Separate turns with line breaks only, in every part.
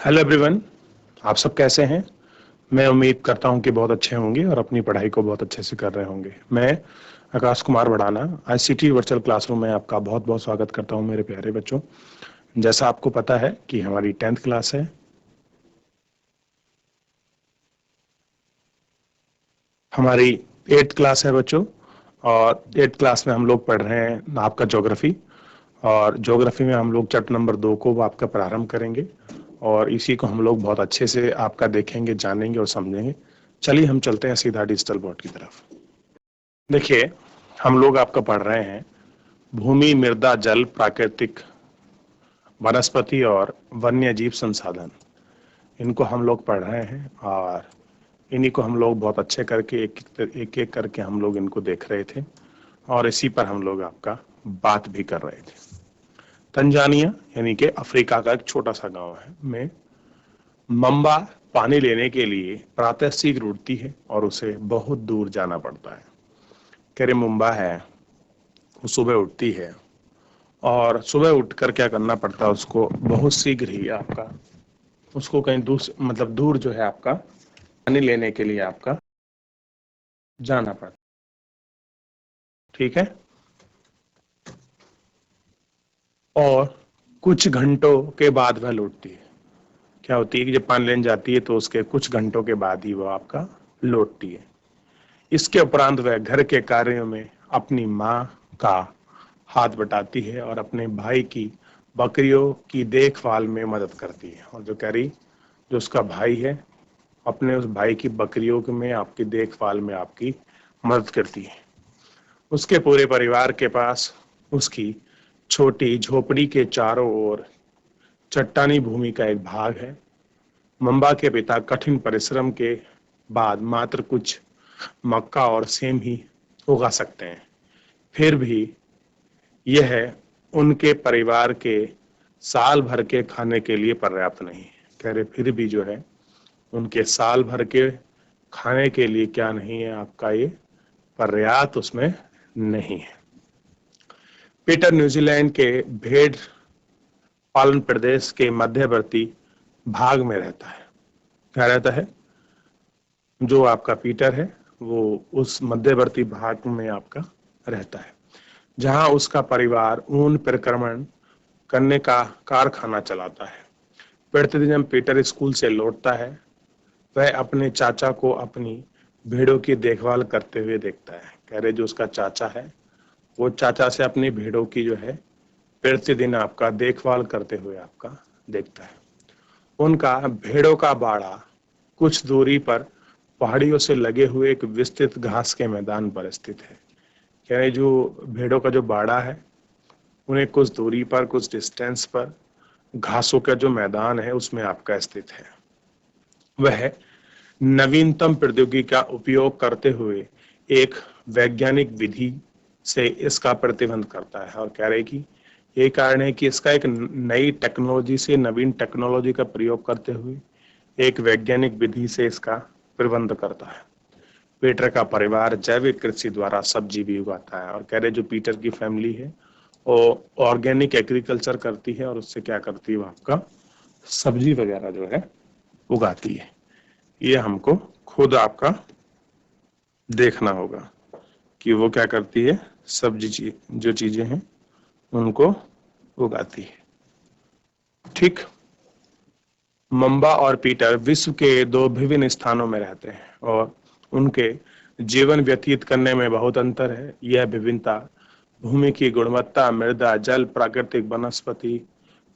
Hello everyone. आप सब कैसे हैं? मैं उम्मीद करता हूं कि बहुत अच्छे होंगे और अपनी पढ़ाई को बहुत अच्छे से कर रहे होंगे। मैं Akash Kumar Bhadana ICT virtual classroom में आपका बहुत बहुत स्वागत करता हूं मेरे प्यारे बच्चों। जैसा आपको पता है कि हमारी 10th क्लास है, हमारी 8th क्लास है बच्चों। और 8th क्लास में हम लोग पढ़ रहे हैं आपका ज्योग्राफी। और ज्योग्राफी में हम लोग चैप्टर नंबर 2 को आपका प्रारंभ करेंगे और इसी को हम लोग बहुत अच्छे से आपका देखेंगे, जानेंगे और समझेंगे। चलिए हम चलते हैं सीधा डिजिटल बोर्ड की तरफ। देखिए, हम लोग आपका पढ़ रहे हैं भूमि, मृदा, जल, प्राकृतिक, वनस्पति और वन्य जीव संसाधन। इनको हम लोग पढ़ रहे हैं और इन्हीं को हम लोग बहुत अच्छे करके एक एक करके हम लोग इनको देख रहे थे और इसी पर हम लोग आपका बात भी कर रहे थे। तंजानिया यानी कि अफ्रीका का एक छोटा सा गांव है में मम्बा पानी लेने के लिए प्रातः शीघ्र उठती है और उसे बहुत दूर जाना पड़ता है। मुम्बा है, वो सुबह उठती है और सुबह उठकर क्या करना पड़ता है उसको, बहुत शीघ्र ही आपका उसको कहीं दूर मतलब दूर जो है आपका पानी लेने के लिए आपका जाना पड़ता। ठीक है। और कुछ घंटों के बाद वह लौटती है। क्या होती है कि जब पानी लेने जाती है तो उसके कुछ घंटों के बाद ही वो आपका लौटती है। इसके उपरांत वह घर के कार्यों में अपनी माँ का हाथ बटाती है और अपने भाई की बकरियों की देखभाल में मदद करती है। और जो उसका भाई है, अपने उस भाई की बकरियों में आपकी देखभाल में आपकी मदद करती है। उसके पूरे परिवार के पास उसकी छोटी झोपड़ी के चारों ओर चट्टानी भूमि का एक भाग है। मंबा के पिता कठिन परिश्रम के बाद मात्र कुछ मक्का और सेम ही उगा सकते हैं। फिर भी यह उनके परिवार के साल भर के खाने के लिए पर्याप्त नहीं है। फिर भी जो है उनके साल भर के खाने के लिए क्या नहीं है आपका, ये पर्याप्त उसमें नहीं है। पीटर न्यूजीलैंड के भेड़ पालन प्रदेश के मध्यवर्ती भाग में रहता है। क्या रहता है? जो आपका पीटर है वो उस मध्यवर्ती भाग में आपका रहता है, जहां उसका परिवार ऊन प्रक्रमण करने का कारखाना चलाता है। प्रतिदिन पीटर स्कूल से लौटता है, वह अपने चाचा को अपनी भेड़ों की देखभाल करते हुए देखता है। जो उसका चाचा है वो चाचा से अपनी भेड़ों की जो है प्रतिदिन आपका देखभाल करते हुए आपका देखता है। उनका भेड़ों का बाड़ा कुछ दूरी पर पहाड़ियों से लगे हुए एक विस्तृत घास के मैदान पर स्थित है। जो भेड़ों का जो बाड़ा है उन्हें कुछ दूरी पर, कुछ डिस्टेंस पर घासों का जो मैदान है उसमें आपका स्थित है। वह नवीनतम प्रौद्योगिकी का उपयोग करते हुए एक वैज्ञानिक विधि से इसका प्रतिबंध करता है। और कह रहे कि यही कारण है कि इसका एक नई टेक्नोलॉजी से, नवीन टेक्नोलॉजी का प्रयोग करते हुए एक वैज्ञानिक विधि से इसका प्रबंध करता है। पीटर का परिवार जैविक कृषि द्वारा सब्जी भी उगाता है। और जो पीटर की फैमिली है वो ऑर्गेनिक एग्रीकल्चर करती है और उससे क्या करती है, वो आपका सब्जी वगैरह जो है उगाती है। ये हमको खुद आपका देखना होगा कि वो क्या करती है, सब्जी जो चीजें हैं उनको उगाती है। ठीक। मंबा और पीटर विश्व के दो विभिन्न स्थानों में रहते हैं और उनके जीवन व्यतीत करने में बहुत अंतर है। यह विभिन्नता भूमि की गुणवत्ता, मृदा, जल, प्राकृतिक वनस्पति,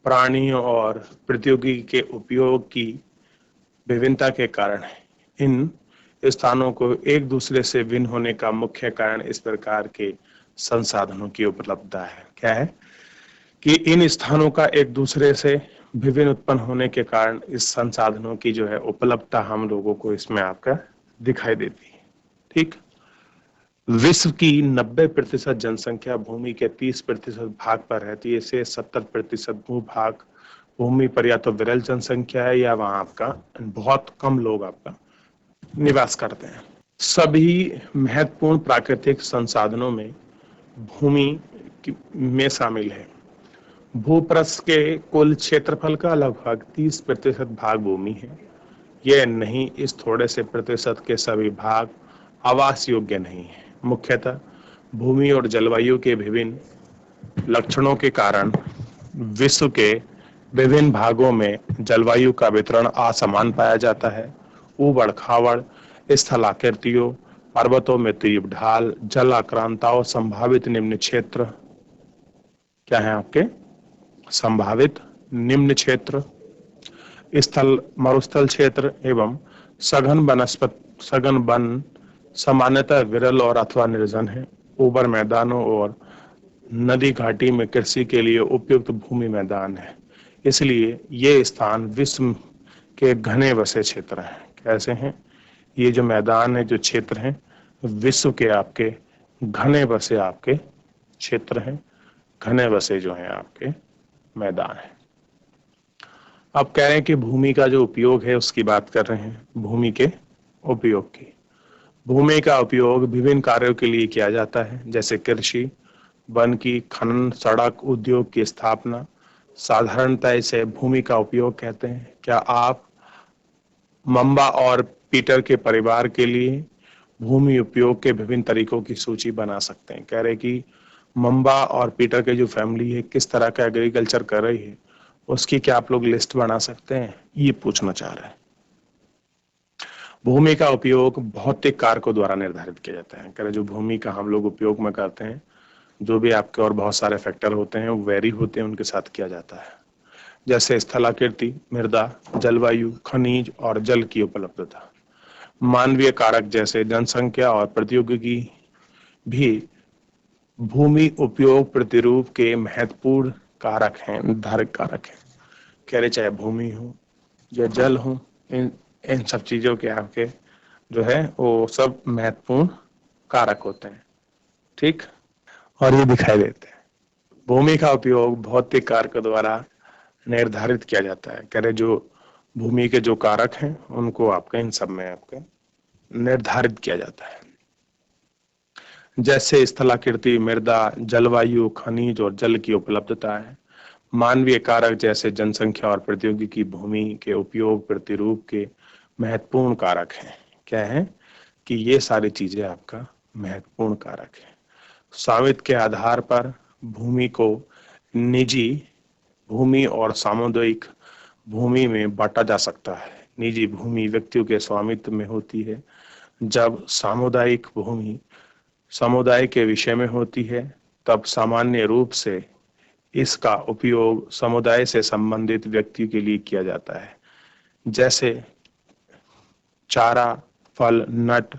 प्राणियों और प्रौद्योगिकी के उपयोग की विभिन्नता के कारण है। इन स्थानों को एक दूसरे से भिन्न होने का मुख्य कारण इस प्रकार के संसाधनों की उपलब्धता है। क्या है कि इन स्थानों का एक दूसरे से विभिन्न उत्पन्न होने के कारण इस संसाधनों की जो है उपलब्धता हम लोगों को इसमें आपका दिखाई देती है। ठीक। विश्व की 90% जनसंख्या भूमि के 30% भाग पर रहती है। इसे 70% भूभाग भूमि पर या तो विरल जनसंख्या है या वहां आपका बहुत कम लोग आपका निवास करते हैं। सभी महत्वपूर्ण प्राकृतिक संसाधनों में भूमि में शामिल है। भूपृष्ठ के कुल क्षेत्रफल का लगभग 30% भाग भूमि है। यह नहीं, इस थोड़े से प्रतिशत के सभी भाग आवास योग्य नहीं है। मुख्यतः भूमि और जलवायु के विभिन्न लक्षणों के कारण विश्व के विभिन्न भागों में जलवायु का वितरण असमान पाया जाता है। ऊबड़ खाबड़ स्थलाकृतियों, पर्वतों में तीव्र ढाल, जल आक्रांताओं, संभावित निम्न क्षेत्र क्या है आपके संभावित निम्न क्षेत्र, स्थल मरुस्थल क्षेत्र एवं सघन वन सामान्यतः विरल और अथवा निर्जन है। ऊबर मैदानों और नदी घाटी में कृषि के लिए उपयुक्त भूमि मैदान है। इसलिए ये स्थान विश्व के घने बसे क्षेत्र हैं। कैसे हैं ये जो मैदान है, जो क्षेत्र हैं, विश्व के आपके घने बसे आपके क्षेत्र हैं, घने बसे जो हैं आपके मैदान है। अब कह रहे हैं कि भूमि का जो उपयोग है उसकी बात कर रहे हैं, भूमि के उपयोग की। भूमि का उपयोग विभिन्न कार्यों के लिए किया जाता है, जैसे कृषि, वन की खनन, सड़क, उद्योग की स्थापना। साधारणतः इसे भूमि का उपयोग कहते हैं। क्या आप मम्बा और पीटर के परिवार के लिए भूमि उपयोग के विभिन्न तरीकों की सूची बना सकते हैं? कह रहे कि मम्बा और पीटर के जो फैमिली है किस तरह का एग्रीकल्चर कर रही है, उसकी क्या आप लोग लिस्ट बना सकते हैं, ये पूछना चाह रहे हैं। भूमि का उपयोग भौतिक कारकों द्वारा निर्धारित किया जाता है। कह रहे जो भूमि का हम लोग उपयोग में करते हैं, जो भी आपके और बहुत सारे फैक्टर होते हैं वो वेरी होते हैं, उनके साथ किया जाता है। जैसे स्थलाकृति, मृदा, जलवायु, खनिज और जल की उपलब्धता। मानवीय कारक जैसे जनसंख्या और प्रौद्योगिकी भी भूमि उपयोग प्रतिरूप के महत्वपूर्ण कारक हैं, निर्धारक कारक हैं। कह रहे चाहे भूमि हो या जल हो, इन सब चीजों के आपके जो है वो सब महत्वपूर्ण कारक होते हैं। ठीक, और ये दिखाई देते हैं। भूमि का उपयोग भौतिक कारकों द्वारा निर्धारित किया जाता है। कह रहे जो भूमि के जो कारक हैं उनको आपका इन सब में आपका निर्धारित किया जाता है, जैसे स्थलाकृति, मृदा, जलवायु, खनिज और जल की उपलब्धता है। मानवीय कारक जैसे जनसंख्या और प्रौद्योगिकी भूमि के उपयोग प्रतिरूप के महत्वपूर्ण कारक हैं। क्या है कि ये सारी चीजें आपका महत्वपूर्ण कारक है। स्वामित्व के आधार पर भूमि को निजी भूमि और सामुदायिक भूमि में बांटा जा सकता है। निजी भूमि व्यक्तियों के स्वामित्व में होती है, जब सामुदायिक भूमि समुदाय के विषय में होती है तब सामान्य रूप से इसका उपयोग समुदाय से संबंधित व्यक्ति के लिए किया जाता है, जैसे चारा, फल, नट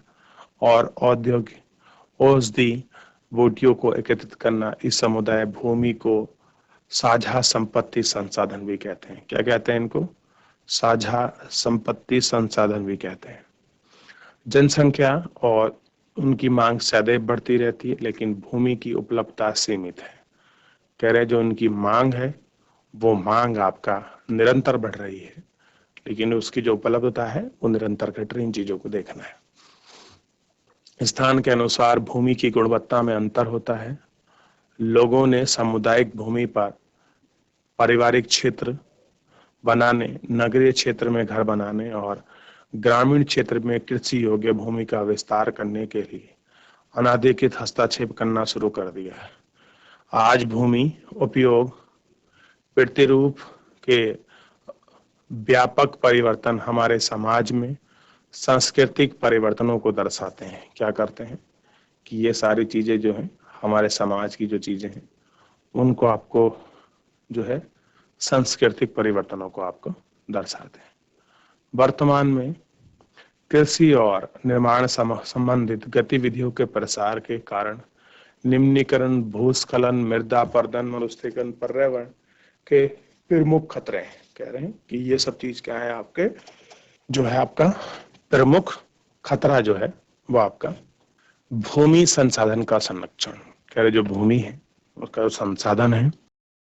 और औद्योगिक औषधि बूटियों को एकत्रित करना। इस समुदाय भूमि को साझा संपत्ति संसाधन भी कहते हैं। क्या कहते हैं इनको? साझा संपत्ति संसाधन भी कहते हैं। जनसंख्या और उनकी मांग सदैव बढ़ती रहती है, लेकिन भूमि की उपलब्धता सीमित है। कह रहे जो उनकी मांग है वो मांग आपका निरंतर बढ़ रही है, लेकिन उसकी जो उपलब्धता है वो निरंतर घट रही। इन चीजों को देखना है। स्थान के अनुसार भूमि की गुणवत्ता में अंतर होता है। लोगों ने सामुदायिक भूमि पर पारिवारिक क्षेत्र बनाने, नगरीय क्षेत्र में घर बनाने और ग्रामीण क्षेत्र में कृषि योग्य भूमि का विस्तार करने के लिए अनाधिकृत हस्तक्षेप करना शुरू कर दिया है। आज भूमि उपयोग प्रतिरूप के व्यापक परिवर्तन हमारे समाज में सांस्कृतिक परिवर्तनों को दर्शाते हैं। क्या करते हैं कि ये सारी चीजें जो हैं हमारे समाज की जो चीजें हैं उनको आपको जो है सांस्कृतिक परिवर्तनों को आपको दर्शाते हैं। वर्तमान में कृषि और निर्माण संबंधित गतिविधियों के प्रसार के कारण निम्नीकरण, भूस्खलन, मृदा अपरदन, मरुस्थलीकरण, पर्यावरण के प्रमुख खतरे हैं। कह रहे हैं कि ये सब चीज क्या है आपके जो है आपका प्रमुख खतरा जो है वो आपका भूमि संसाधन का संरक्षण। कह रहे जो भूमि है उसका जो संसाधन है,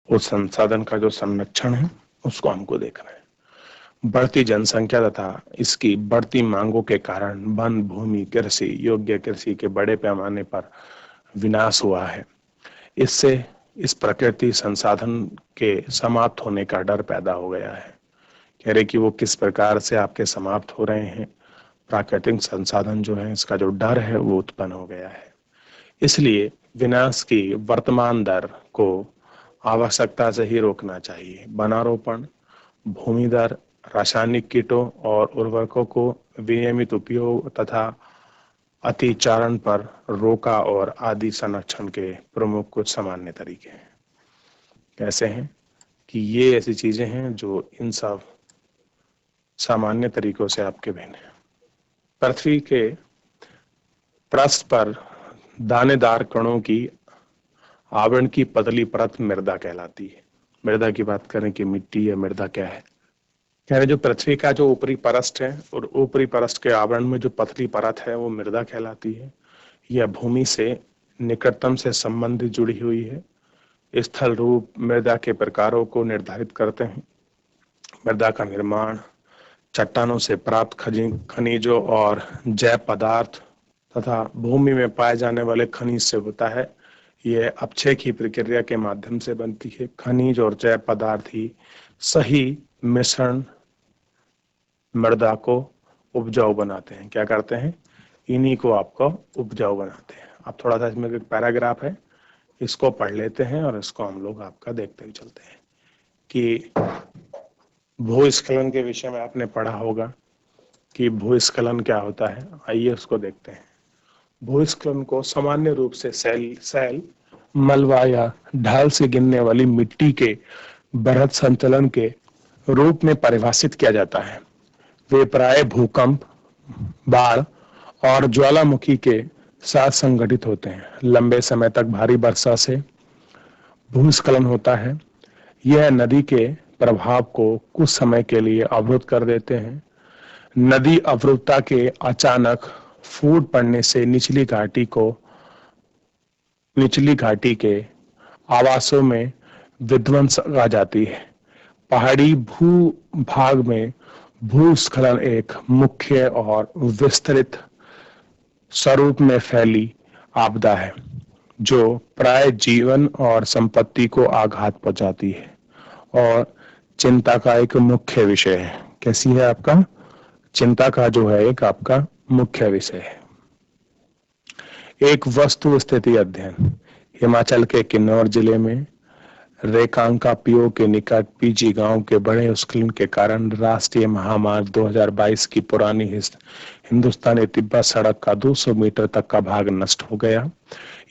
उस संसाधन का जो संरक्षण है उसको हमको देखना है। बढ़ती जनसंख्या तथा इसकी बढ़ती मांगों के कारण वन भूमि कृषि योग्य कृषि के बड़े पैमाने पर विनाश हुआ है। इससे इस प्रकृति संसाधन के समाप्त होने का डर पैदा हो गया है। कह रहे कि वो किस प्रकार से आपके समाप्त हो रहे हैं, प्राकृतिक संसाधन जो है इसका जो डर है वो उत्पन्न हो गया है। इसलिए विनाश की वर्तमान दर को आवश्यकता से ही रोकना चाहिए। वनारोपण, भूमि दर, रासायनिक कीटों और उर्वरकों को विनियमित उपयोग तथा अतिचारण पर रोका और आदि संरक्षण के प्रमुख कुछ सामान्य तरीके हैं। कैसे हैं कि ये ऐसी चीजें हैं जो इन सब सामान्य तरीकों से आपके भिन्न है। पृथ्वी के पृष्ठ पर दानेदार कणों की आवरण की पतली परत मृदा कहलाती है। मृदा की बात करें कि मिट्टी या मृदा क्या है, कह रहे जो पृथ्वी का जो ऊपरी परस्ट है और ऊपरी परस्ट के आवरण में जो पतली परत है वो मृदा कहलाती है। यह भूमि से निकटतम से संबंधित जुड़ी हुई है। स्थल रूप मृदा के प्रकारों को निर्धारित करते हैं। मृदा का निर्माण चट्टानों से प्राप्त खनिजों और जैव पदार्थ तथा भूमि में पाए जाने वाले खनिज से होता है। यह अपक्षय की प्रक्रिया के माध्यम से बनती है। खनिज और जैव पदार्थ ही सही मिश्रण मृदा को उपजाऊ बनाते हैं। क्या करते हैं? इन्हीं को आपको उपजाऊ बनाते हैं। अब थोड़ा सा इसमें एक पैराग्राफ है, इसको पढ़ लेते हैं और इसको हम लोग आपका देखते हुए चलते हैं कि भूस्खलन के विषय में आपने पढ़ा होगा कि भूस्खलन क्या होता है। आइए उसको देखते हैं। भूस्खलन को सामान्य रूप से सैल, मलबा या ढाल से गिरने वाली मिट्टी के बढ़त संचलन के रूप में परिभाषित किया जाता है। वे प्राय भूकंप, बाढ़ और ज्वालामुखी के साथ संगठित होते हैं। लंबे समय तक भारी वर्षा से भूस्खलन होता है। यह नदी के प्रभाव को कुछ समय के लिए अवरुद्ध कर देते हैं। नदी अवरुद्धता के अचानक फूट पड़ने से निचली घाटी के आवासों में विध्वंस आ जाती है। पहाड़ी भूभाग में भूस्खलन एक मुख्य और विस्तृत स्वरूप में फैली आपदा है जो प्राय जीवन और संपत्ति को आघात पहुंचाती है और चिंता का एक मुख्य विषय है। कैसी है आपका? चिंता का जो है एक आपका मुख्य विषय है। एक वस्तु स्थिति अध्ययन। हिमाचल के किन्नौर जिले में रेकांका पीओ के निकट पीजी गांव के बड़े भूस्खलन के कारण राष्ट्रीय महामार्ग 2022 की पुरानी हिंदुस्तानी तिब्बत सड़क का 200 मीटर तक का भाग नष्ट हो गया।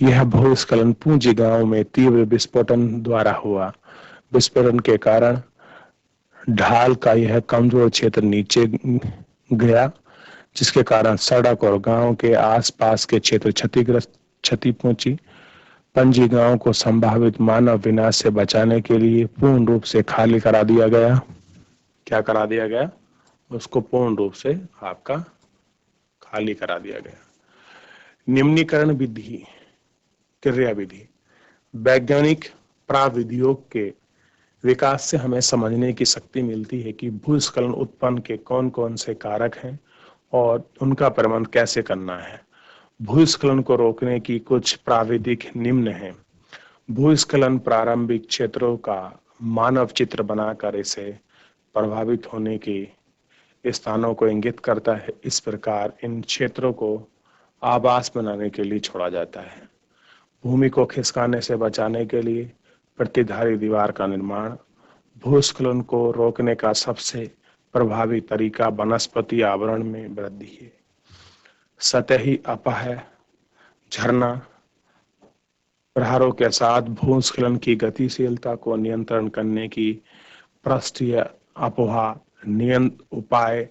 यह भूस्खलन पूंजी गांव में तीव्र विस्फोटन द्वारा हुआ। विस्फोटन के कारण ढाल का यह कमजोर क्षेत्र नीचे गया, जिसके कारण सड़क और गांव के आसपास के क्षेत्र क्षति पहुंची। पंजी गांव को संभावित मानव विनाश से बचाने के लिए पूर्ण रूप से खाली करा दिया गया। क्या करा दिया गया? उसको पूर्ण रूप से आपका खाली करा दिया गया। निम्नीकरण विधि, क्रिया विधि। वैज्ञानिक प्राविधियों के विकास से हमें समझने की शक्ति मिलती है कि भूस्खलन उत्पन्न के कौन कौन से कारक हैं और उनका प्रबंधन कैसे करना है। भूस्खलन को रोकने की कुछ प्राविधिक निम्न हैं। भूस्खलन प्रारंभिक क्षेत्रों का मानव चित्र बनाकर इसे प्रभावित होने के स्थानों को इंगित करता है। इस प्रकार इन क्षेत्रों को आवास बनाने के लिए छोड़ा जाता है। भूमि को खिसकाने से बचाने के लिए प्रतिधारी दीवार का निर्माण। भूस्खलन को रोकने का सबसे प्रभावी तरीका वनस्पति आवरण में वृद्धि है। सतही अपह, झरना प्रहारों के साथ भूस्खलन की गतिशीलता को नियंत्रण करने की पृष्ठीय अपवाह उपाय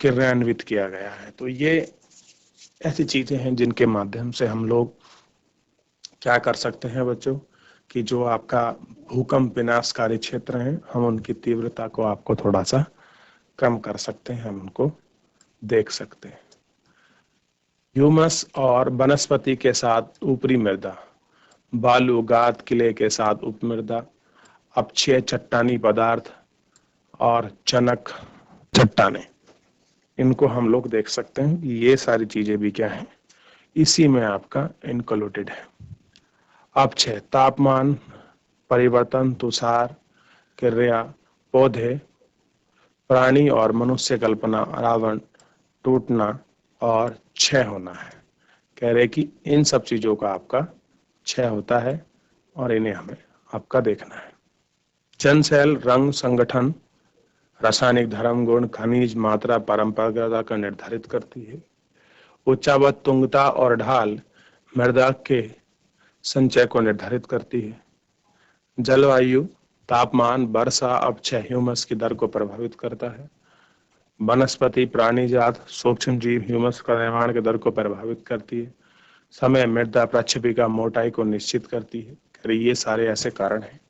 क्रियान्वित किया गया है। तो ये ऐसी चीजें हैं जिनके माध्यम से हम लोग क्या कर सकते हैं बच्चों कि जो आपका भूकंप विनाशकारी क्षेत्र हैं हम उनकी तीव्रता को आपको थोड़ा सा कम कर सकते हैं, हम उनको देख सकते हैं। ह्यूमस और वनस्पति के साथ ऊपरी मृदा, बालू गाद किले के साथ उपमृदा, अपक्षय चट्टानी पदार्थ और चनक चट्टाने, इनको हम लोग देख सकते हैं कि ये सारी चीजें भी क्या है, इसी में आपका इंक्लूडेड है। अपक्षय तापमान परिवर्तन, तुषार, क्रिया, पौधे, प्राणी और मनुष्य कल्पना, रावण, टूटना और क्षय होना है। कह रहे कि इन सब चीजों का आपका क्षय होता है और इन्हें हमें आपका देखना है। जन सेल रंग, संगठन, रासायनिक धर्म, गुण, खनिज, मात्रा, परंपरागत का निर्धारित करती है। उच्चावत, तुंगता और ढाल मृदा के संचय को निर्धारित करती है। जलवायु, तापमान, वर्षा, अपक्षय, ह्यूमस की दर को प्रभावित करता है। वनस्पति, प्राणीजात, सूक्ष्म जीव ह्यूमस का निर्माण की दर को प्रभावित करती है। समय, मृदा प्रक्षेपिका मोटाई को निश्चित करती है। ये सारे ऐसे कारण हैं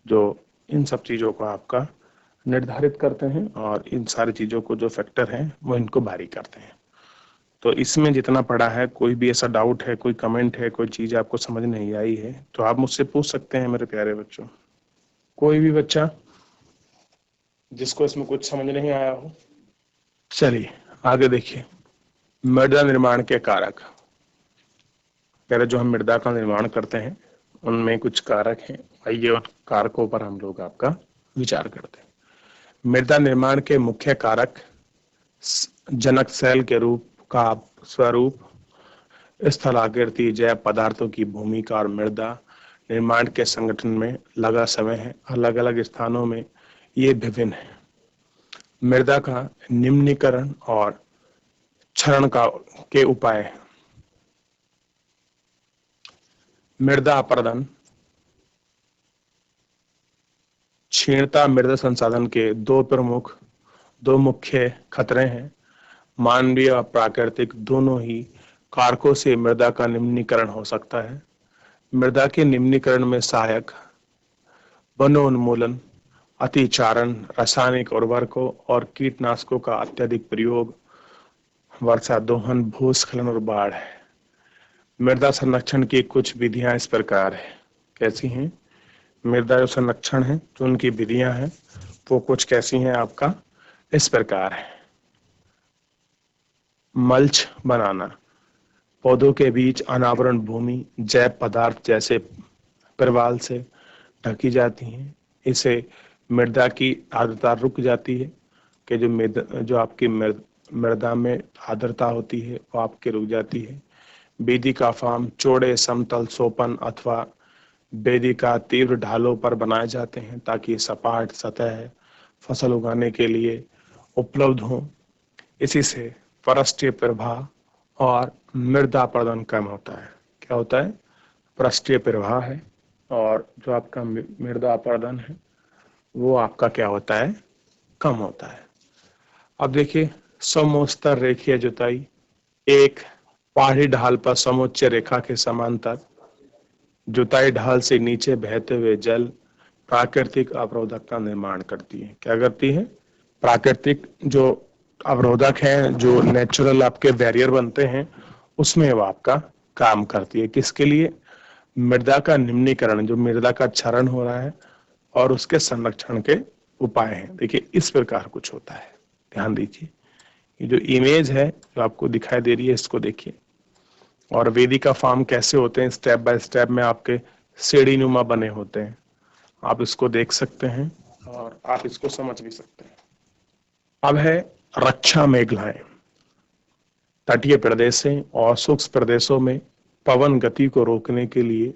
जो इन सब चीजों को आपका निर्धारित करते हैं और इन सारी चीजों को जो फैक्टर हैं वो इनको भारी करते हैं। तो इसमें जितना पढ़ा है, कोई भी ऐसा डाउट है, कोई कमेंट है, कोई चीज आपको समझ नहीं आई है तो आप मुझसे पूछ सकते हैं मेरे प्यारे बच्चों। कोई भी बच्चा जिसको इसमें कुछ समझ नहीं आया हो। चलिए आगे देखिए। मृदा निर्माण के कारक। पहले जो हम मृदा का निर्माण करते हैं उनमें कुछ कारक हैं, आइए उन कारकों पर हम लोग आपका विचार करते हैं। मृदा निर्माण के मुख्य कारक जनक सेल के रूप का स्वरूप, स्थलाकृति, जैव पदार्थों की भूमिका और मृदा निर्माण के संगठन में लगा समय है। अलग अलग स्थानों में ये विभिन्न है। मृदा का निम्नीकरण और क्षरण के उपाय। मृदा अपरदन, क्षीणता मृदा संसाधन के दो मुख्य खतरे हैं। मानवीय और प्राकृतिक दोनों ही कारकों से मृदा का निम्नीकरण हो सकता है। मृदा के निम्नीकरण में सहायक वनोन्मूलन, अतिचारण, रासायनिक उर्वरकों और कीटनाशकों का अत्यधिक प्रयोग, वर्षा दोहन, भूस्खलन और बाढ़ है। मृदा संरक्षण की कुछ विधियां इस प्रकार है। कैसी हैं? मृदा जो संरक्षण है, जो उनकी विधियां हैं वो कुछ कैसी हैं आपका इस प्रकार है। मल्च बनाना, पौधों के बीच अनावरण भूमि जैव पदार्थ जैसे प्रवाल से ढकी जाती है। इससे मृदा की आर्द्रता रुक जाती है कि जो आपकी मृदा में आर्द्रता होती है वो आपके रुक जाती है। वेदिका फार्म चौड़े समतल सोपन अथवा वेदिका तीव्र ढालों पर बनाए जाते हैं ताकि सपाट सतह फसल उगाने के लिए उपलब्ध हो। इसी से पृष्ठीय प्रवाह और मृदा अपरदन कम होता है। क्या होता है? पृष्ठीय प्रवाह है और जो आपका मृदा अपरदन है वो आपका क्या होता है? कम होता है। अब देखिए, समोस्तर रेखीय जुताई, एक पहाड़ी ढाल पर समोच्च रेखा के समांतर जुताई ढाल से नीचे बहते हुए जल प्राकृतिक अवरोधक का निर्माण करती है। क्या करती है? प्राकृतिक जो अवरोधक है, जो नेचुरल आपके बैरियर बनते हैं, उसमें वो आपका काम करती है। किसके लिए? मृदा का निम्नीकरण, जो मृदा का क्षरण हो रहा है और उसके संरक्षण के उपाय हैं। देखिए इस प्रकार कुछ होता है, ध्यान दीजिए। ये जो इमेज है जो आपको दिखाई दे रही है इसको देखिए। और वेदिका फार्म कैसे होते हैं, स्टेप बाय स्टेप में आपके सीढ़ी नुमा बने होते हैं। आप इसको देख सकते हैं और आप इसको समझ भी सकते हैं। अब है रक्षा मेघलाएं। तटीय प्रदेशों और शुष्क प्रदेशों में पवन गति को रोकने के लिए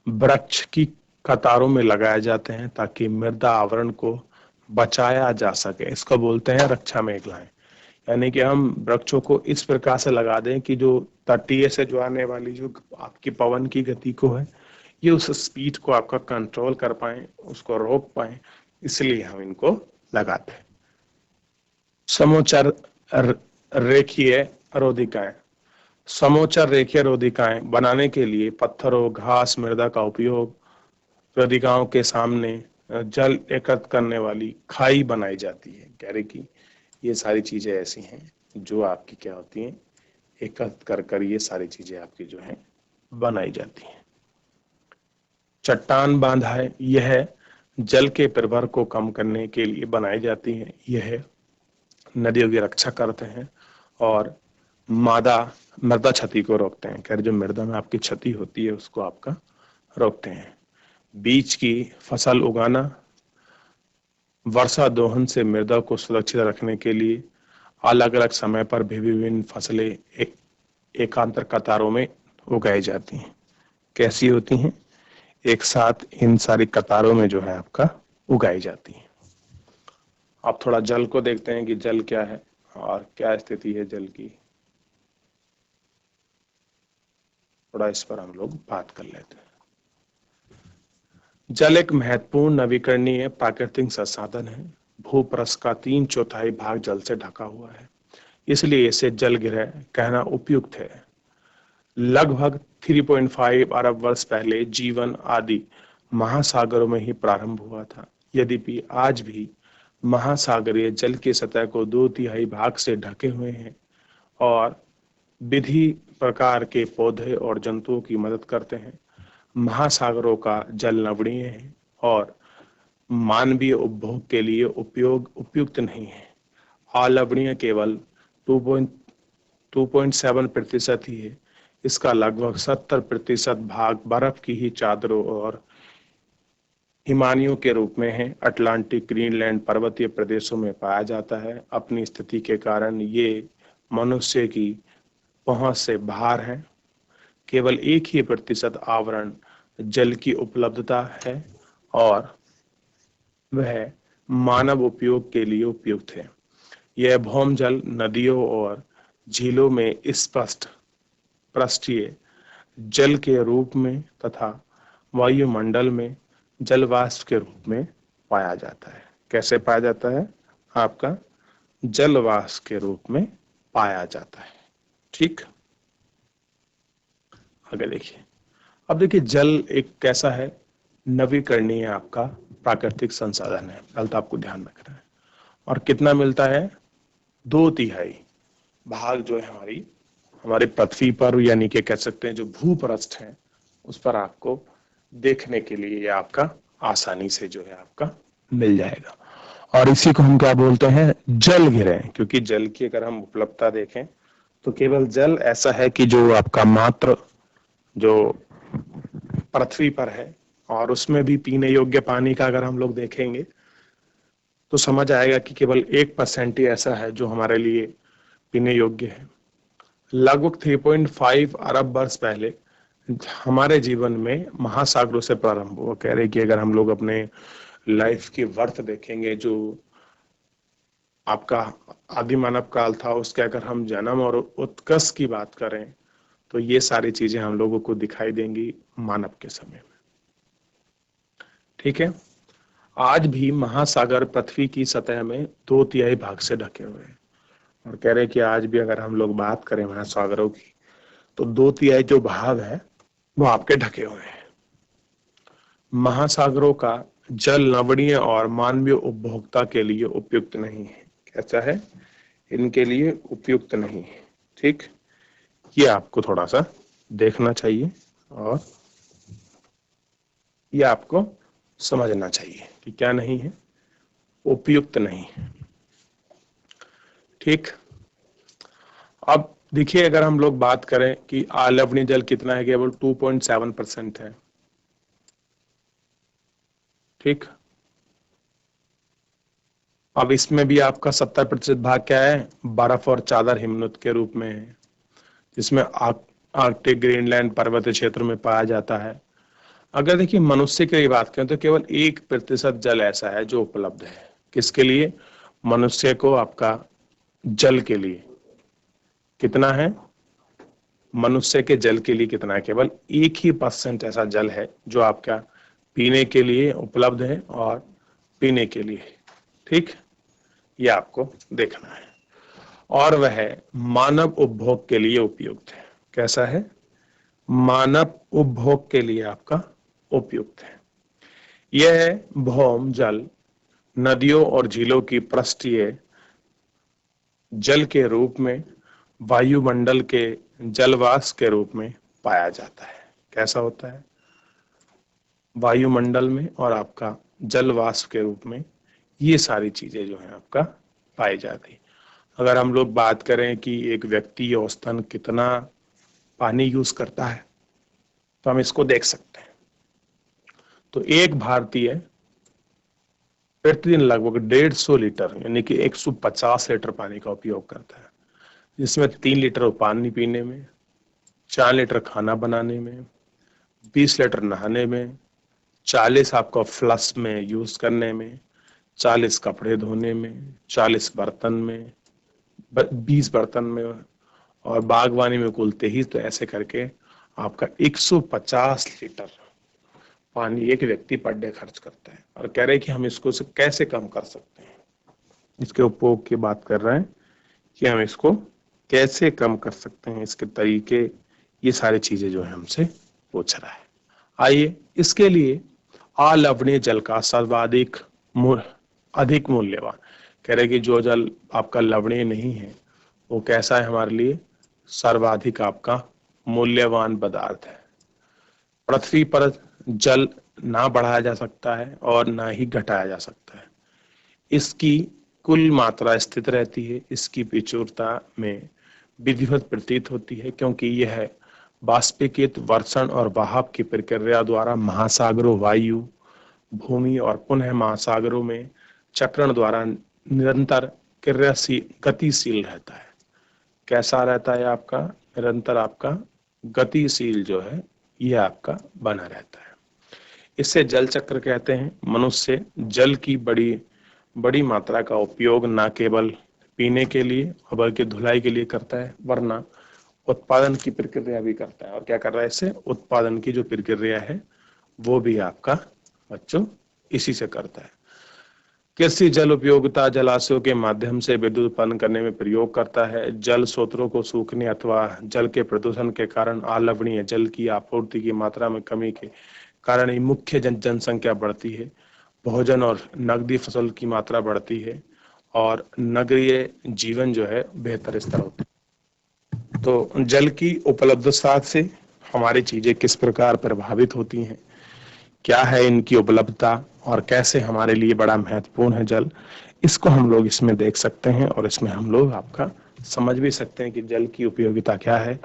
वृक्ष की कतारों में लगाए जाते हैं ताकि मृदा आवरण को बचाया जा सके। इसको बोलते हैं रक्षा मेघलाएं। यानी कि हम वृक्षों को इस प्रकार से लगा दें कि जो तटीय से जो आने वाली जो आपकी पवन की गति को है, ये उस स्पीड को आपका कंट्रोल कर पाए, उसको रोक पाए, इसलिए हम इनको लगाते हैं। समोच्चर रेखीय रोधिकाएं। समोच्चर रेखीय रोधिकाएं बनाने के लिए पत्थरों, घास, मृदा का उपयोग, रोधिकाओं के सामने जल एकत्र करने वाली खाई बनाई जाती है। कह रहे कि ये सारी चीजें ऐसी हैं जो आपकी क्या होती हैं, एकत्र कर ये सारी चीजें आपकी जो है बनाई जाती हैं। चट्टान बांधाएं, यह जल के प्रवाह को कम करने के लिए बनाई जाती है। यह नदियों की रक्षा करते हैं और मृदा क्षति को रोकते हैं। कह रहे जो मृदा में आपकी क्षति होती है उसको आपका रोकते हैं। बीज की फसल उगाना, वर्षा दोहन से मृदा को सुरक्षित रखने के लिए अलग अलग समय पर भी विभिन्न फसलें एकांतर कतारों में उगाई जाती हैं। कैसी होती हैं? एक साथ इन सारी कतारों में जो है आपका उगाई जाती हैं। अब थोड़ा जल को देखते हैं कि जल क्या है और क्या स्थिति है जल की। थोड़ा इस पर हम लोग बात कर लेते हैं। जल एक महत्वपूर्ण नवीकरणीय प्राकृतिक संसाधन है। भूपृष्ठ का 3/4 भाग जल से ढका हुआ है, इसलिए इसे जल गृह कहना उपयुक्त है। लगभग 3.5 अरब वर्ष पहले जीवन आदि महासागरों में ही प्रारंभ हुआ था। यद्यपि आज भी महासागरीय जल की सतह को 2/3 भाग से ढके हुए हैं और विधि प्रकार के पौधे और जंतुओं की मदद करते हैं। महासागरों का जल नवणीय है और मानवीय उपभोग के लिए उपयुक्त नहीं है। अलवणीय केवल 2.7% ही है। इसका लगभग 70% भाग बर्फ की ही चादरों और हिमानियों के रूप में है। अटलांटिक ग्रीनलैंड पर्वतीय प्रदेशों में पाया जाता है। अपनी स्थिति के कारण ये मनुष्य की पहुंच से बाहर है। केवल 1% आवरण जल की उपलब्धता है और वह मानव उपयोग के लिए उपयुक्त है। यह भौम जल नदियों और झीलों में स्पष्ट पृष्ठीय जल के रूप में तथा वायुमंडल में जलवाष्प के रूप में पाया जाता है। कैसे पाया जाता है? आपका जलवाष्प के रूप में पाया जाता है। ठीक, आगे देखिए। अब देखिए जल एक कैसा है? नवीकरणीय आपका प्राकृतिक संसाधन है। पहले तो आपको ध्यान रखना है। और कितना मिलता है? 2/3 भाग जो है हमारे पृथ्वी पर, यानी कि कह सकते हैं जो भूपृष्ठ है उस पर आपको देखने के लिए ये आपका आसानी से जो है आपका मिल जाएगा। और इसी को हम क्या बोलते हैं? जल गृह। क्योंकि जल की अगर हम उपलब्धता देखें तो केवल जल ऐसा है कि जो आपका मात्र जो पृथ्वी पर है, और उसमें भी पीने योग्य पानी का अगर हम लोग देखेंगे तो समझ आएगा कि केवल 1% ही ऐसा है जो हमारे लिए पीने योग्य है। लगभग 3.5 अरब वर्ष पहले हमारे जीवन में महासागरों से प्रारंभ हुआ। कह रहे कि अगर हम लोग अपने लाइफ की वर्थ देखेंगे, जो आपका आदि मानव काल था, उसके अगर हम जन्म और उत्कर्ष की बात करें तो ये सारी चीजें हम लोगों को दिखाई देंगी मानव के समय में। ठीक है। आज भी महासागर पृथ्वी की सतह में 2/3 भाग से ढके हुए हैं। और कह रहे हैं कि आज भी अगर हम लोग बात करें महासागरों की तो 2/3 जो भाग है वो आपके ढके हुए हैं। महासागरों का जल लवणीय और मानवीय उपभोक्ता के लिए उपयुक्त नहीं है। कैसा है? इनके लिए उपयुक्त नहीं है। ठीक, ये आपको थोड़ा सा देखना चाहिए और ये आपको समझना चाहिए कि क्या नहीं है, उपयुक्त नहीं है। ठीक, अब देखिए अगर हम लोग बात करें कि अलवणीय जल कितना है, केवल 2.7% है। ठीक, अब इसमें भी आपका 70% भाग क्या है? बर्फ और चादर हिमनद के रूप में है, जिसमें आर्कटिक ग्रीनलैंड पर्वतीय क्षेत्र में पाया जाता है। अगर देखिए मनुष्य की बात करें तो केवल 1% जल ऐसा है जो उपलब्ध है। किसके लिए? मनुष्य को। आपका जल के लिए कितना है? मनुष्य के जल के लिए कितना है? केवल 1% ऐसा जल है जो आपका पीने के लिए उपलब्ध है और पीने के लिए। ठीक, ये आपको देखना है। और वह मानव उपभोग के लिए उपयुक्त है। कैसा है? मानव उपभोग के लिए आपका उपयुक्त है। यह भौम जल नदियों और झीलों की पृष्ठीय जल के रूप में वायुमंडल के जलवाष्प के रूप में पाया जाता है। कैसा होता है? वायुमंडल में और आपका जलवाष्प के रूप में ये सारी चीजें जो है आपका पाई जाती है। अगर हम लोग बात करें कि एक व्यक्ति औसतन कितना पानी यूज करता है तो हम इसको देख सकते हैं। तो एक भारतीय प्रतिदिन लगभग 150 लीटर यानी कि 150 लीटर पानी का उपयोग करता है, जिसमें 3 लीटर पानी पीने में, 4 लीटर खाना बनाने में, 20 लीटर नहाने में, 40 आपको फ्लश में यूज करने में, 40 कपड़े धोने में, 40 बर्तन में, 20 बर्तन में, और बागवानी में कुल 23। तो ऐसे करके आपका 150 लीटर पानी एक व्यक्ति पर डे खर्च करता है। और कह रहे हैं कि हम इसको से कैसे कम कर सकते हैं, इसके उपयोग की बात कर रहे हैं कि हम इसको कैसे कम कर सकते हैं, इसके तरीके, ये सारी चीजें जो है हमसे पूछ रहा है। आइए, इसके लिए अलवणीय जल का सर्वाधिक अधिक मूल्यवान, कह रहे कि जो जल आपका लवणीय नहीं है वो कैसा है हमारे लिए, सर्वाधिक आपका मूल्यवान पदार्थ है। पृथ्वी पर जल ना बढ़ाया जा सकता है और ना ही घटाया जा सकता है। इसकी कुल मात्रा स्थित रहती है, इसकी प्रचुरता में विधिवत प्रतीत होती है, क्योंकि यह बाष्पीकृत वर्षण और बहाव की प्रक्रिया द्वारा महासागरों, वायु, भूमि और पुनः महासागरों में चक्रण द्वारा निरंतर क्रियाशील गतिशील रहता है। कैसा रहता है आपका, निरंतर आपका गतिशील जो है यह आपका बना रहता है। इसे जल चक्र कहते हैं। मनुष्य जल की बड़ी मात्रा का उपयोग न केवल पीने के लिए बल्कि धुलाई के लिए करता है, वरना उत्पादन की प्रक्रिया भी करता है। और क्या कर रहा है, इससे उत्पादन की जो प्रक्रिया है वो भी आपका बच्चों इसी से करता है। कृषि जल उपयोगिता जलाशयों के माध्यम से विद्युत उत्पन्न करने में प्रयोग करता है। जल स्रोतों को सूखने अथवा जल के प्रदूषण के कारण अलवणीय जल की आपूर्ति की मात्रा में कमी के कारण ही मुख्य जनसंख्या बढ़ती है, भोजन और नकदी फसल की मात्रा बढ़ती है और नगरीय जीवन जो है बेहतर स्तर होता है। तो जल की उपलब्धता से हमारी चीजें किस प्रकार प्रभावित होती हैं, क्या है इनकी उपलब्धता और कैसे हमारे लिए बड़ा महत्वपूर्ण है जल, इसको हम लोग इसमें देख सकते हैं और इसमें हम लोग आपका समझ भी सकते हैं कि जल की उपयोगिता क्या है,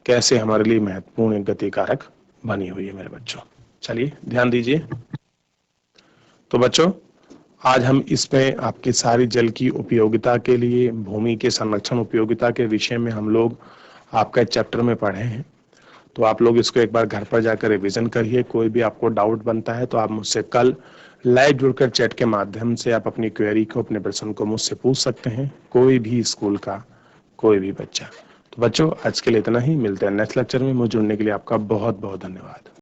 कैसे हमारे लिए महत्वपूर्ण गति कारक बनी हुई है मेरे बच्चों। चलिए ध्यान दीजिए। तो बच्चों, आज हम इसमें आपकी सारी जल की उपयोगिता के लिए, भूमि के संरक्षण उपयोगिता के विषय में हम लोग आपका चैप्टर में पढ़े हैं। तो आप लोग इसको एक बार घर पर जाकर रिवीजन करिए। कोई भी आपको डाउट बनता है तो आप मुझसे कल लाइव जुड़कर चैट के माध्यम से आप अपनी क्वेरी को, अपने प्रश्न को मुझसे पूछ सकते हैं, कोई भी स्कूल का कोई भी बच्चा। तो बच्चों, आज के लिए इतना ही। मिलते हैं नेक्स्ट लेक्चर में। मुझे जुड़ने के लिए आपका बहुत बहुत धन्यवाद।